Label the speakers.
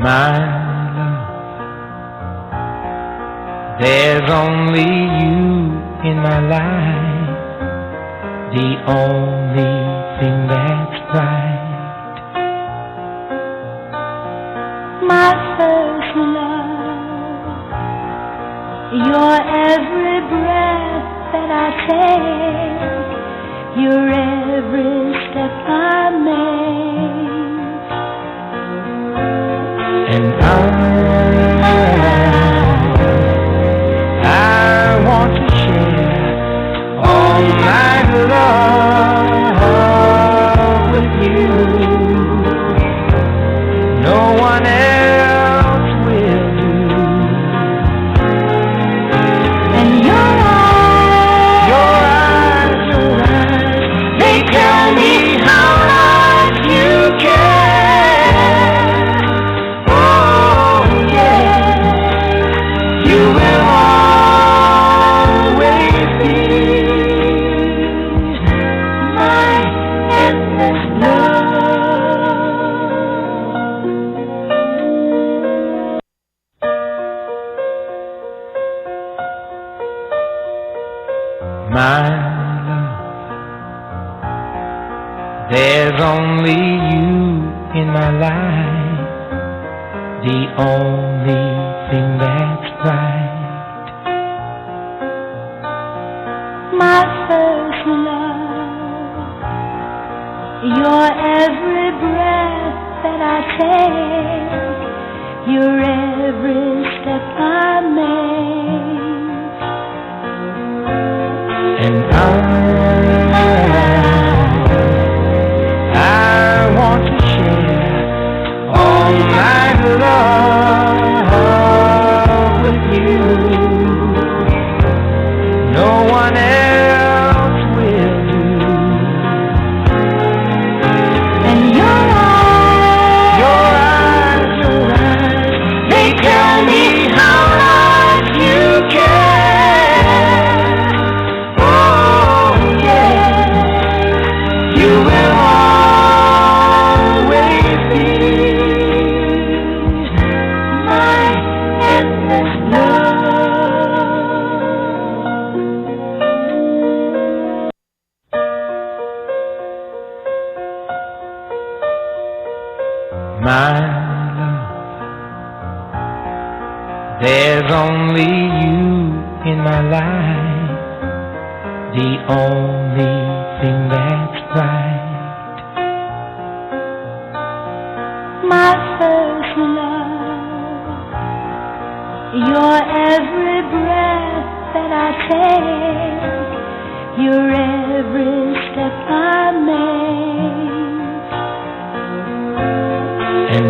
Speaker 1: My love, there's only you in my life, the only thing that's right.
Speaker 2: My first love, your every breath that I take, your every step I make.
Speaker 1: And I want to share all my love with you. No one else will do.
Speaker 2: And your eyes,
Speaker 1: they tell me how much you care. Oh yeah, you will always be my endless love. My love, there's only you in my life, the only thing that's right.
Speaker 2: my first love, your every breath that I take, your every step I make.
Speaker 1: And I want to share all my love with you. No one else will do.
Speaker 2: And your eyes,
Speaker 1: they tell me how much you care. Oh yeah, you will always be my endless love. My love, there's only you in my life, the only thing that's right.
Speaker 2: my first love, your every breath that I take, your every step I make.
Speaker 1: And